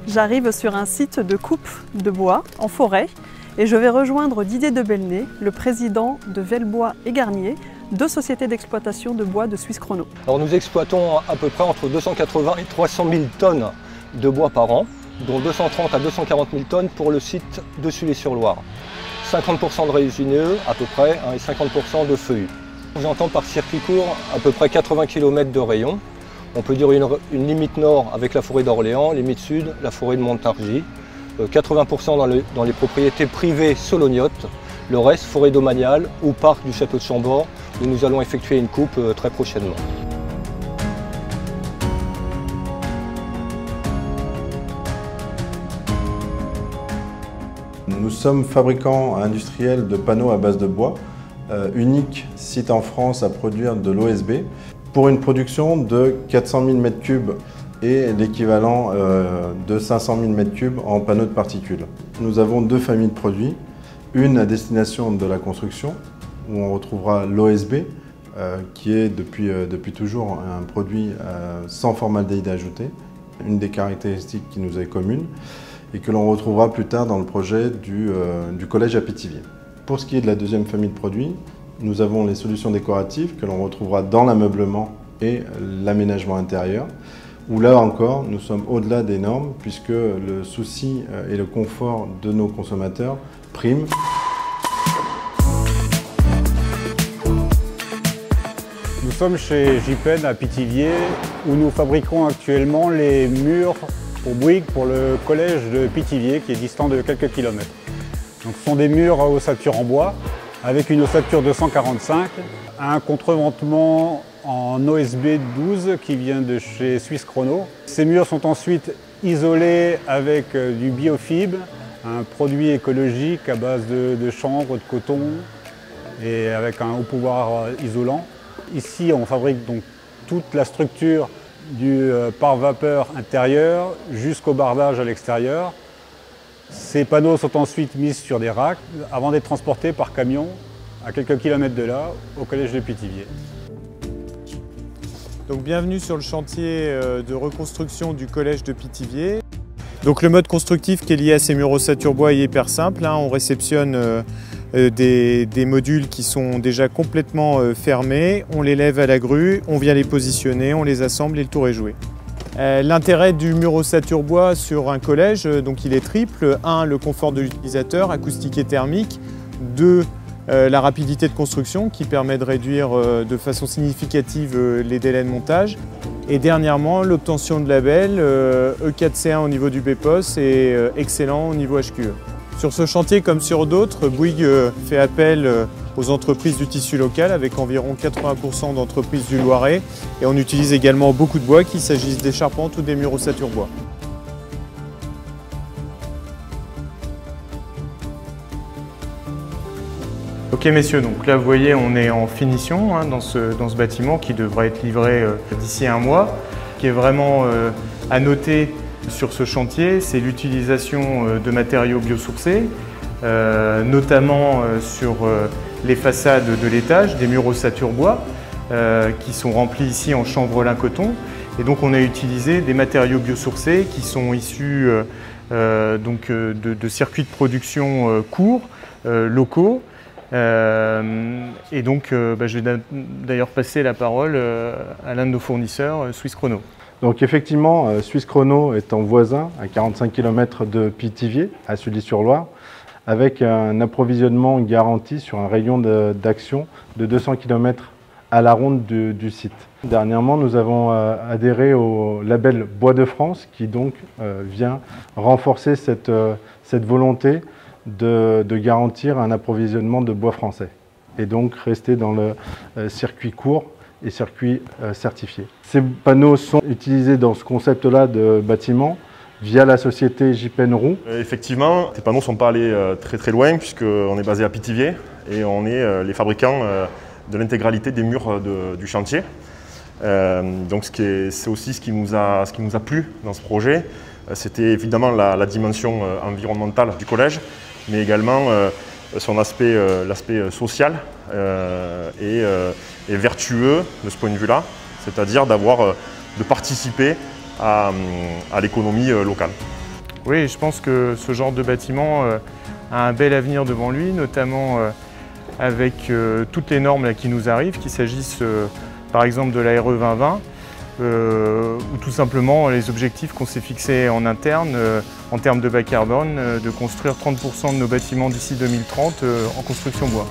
J'arrive sur un site de coupe de bois en forêt et je vais rejoindre Didier de Belnay, le président de Velbois et Garnier, deux sociétés d'exploitation de bois de Suisse Chrono. Alors nous exploitons à peu près entre 280 et 300 000 tonnes de bois par an, dont 230 à 240 000 tonnes pour le site de Sully-sur-Loire. 50% de résineux à peu près et 50% de feuillus. J'entends par circuit court à peu près 80 km de rayon. On peut dire une limite nord avec la forêt d'Orléans, limite sud, la forêt de Montargis. 80% dans les propriétés privées solognotes, le reste forêt domaniale ou parc du château de Chambord où nous allons effectuer une coupe très prochainement. Nous sommes fabricants industriels de panneaux à base de bois, unique site en France à produire de l'OSB, pour une production de 400 000 m3 et l'équivalent de 500 000 m3 en panneaux de particules. Nous avons deux familles de produits, une à destination de la construction, où on retrouvera l'OSB, qui est depuis toujours un produit sans formaldéhyde ajouté, une des caractéristiques qui nous est commune, et que l'on retrouvera plus tard dans le projet du collège à Pithiviers. Pour ce qui est de la deuxième famille de produits, nous avons les solutions décoratives que l'on retrouvera dans l'ameublement et l'aménagement intérieur, où là encore, nous sommes au-delà des normes, puisque le souci et le confort de nos consommateurs priment. Nous sommes chez JPEN à Pithiviers, où nous fabriquons actuellement les murs pour Bouygues pour le collège de Pithiviers, qui est distant de quelques kilomètres. Donc, ce sont des murs à ossature en bois, avec une ossature 245, un contreventement en OSB 12 qui vient de chez Suisse Chrono. Ces murs sont ensuite isolés avec du biofibre, un produit écologique à base de chanvre, de coton et avec un haut pouvoir isolant. Ici, on fabrique donc toute la structure du pare-vapeur intérieur jusqu'au bardage à l'extérieur. Ces panneaux sont ensuite mis sur des racks avant d'être transportés par camion à quelques kilomètres de là, au collège de Pithiviers. Donc bienvenue sur le chantier de reconstruction du collège de Pithiviers. Donc le mode constructif qui est lié à ces murs ossature bois est hyper simple. On réceptionne des modules qui sont déjà complètement fermés, on les lève à la grue, on vient les positionner, on les assemble et le tour est joué. L'intérêt du mur ossature bois sur un collège, donc il est triple. 1, le confort de l'utilisateur, acoustique et thermique. 2, la rapidité de construction qui permet de réduire de façon significative les délais de montage. Et dernièrement, l'obtention de label E4C1 au niveau du BPOS et excellent au niveau HQE. Sur ce chantier, comme sur d'autres, Bouygues fait appel aux entreprises du tissu local avec environ 80% d'entreprises du Loiret. Et on utilise également beaucoup de bois, qu'il s'agisse des charpentes ou des murs ossature bois. Ok messieurs, donc là vous voyez on est en finition dans ce bâtiment qui devrait être livré d'ici un mois. Ce qui est vraiment à noter sur ce chantier, c'est l'utilisation de matériaux biosourcés, notamment sur les façades de l'étage, des murs ossature bois qui sont remplis ici en chanvrelin coton. Et donc on a utilisé des matériaux biosourcés qui sont issus de circuits de production courts, locaux. Et donc je vais d'ailleurs passer la parole à l'un de nos fournisseurs, Suisse Chrono. Donc effectivement, Suisse Chrono étant voisin à 45 km de Pithiviers, à Sully-sur-Loire, avec un approvisionnement garanti sur un rayon d'action de 200 km à la ronde du site. Dernièrement, nous avons adhéré au label Bois de France qui donc vient renforcer cette volonté de garantir un approvisionnement de bois français et donc rester dans le circuit court et circuit certifié. Ces panneaux sont utilisés dans ce concept-là de bâtiment via la société JPEN Roux. Effectivement, ces panneaux ne sont pas allés très loin puisqu'on est basé à Pithiviers et on est les fabricants de l'intégralité des murs du chantier. Donc c'est aussi ce qui nous a plu dans ce projet. C'était évidemment la dimension environnementale du collège, mais également son aspect, l'aspect social et vertueux de ce point de vue-là, c'est-à-dire de participer à l'économie locale. Oui, je pense que ce genre de bâtiment a un bel avenir devant lui, notamment avec toutes les normes là, qui nous arrivent, qu'il s'agisse par exemple de la RE 2020 ou tout simplement les objectifs qu'on s'est fixés en interne en termes de bas carbone, de construire 30% de nos bâtiments d'ici 2030 en construction bois.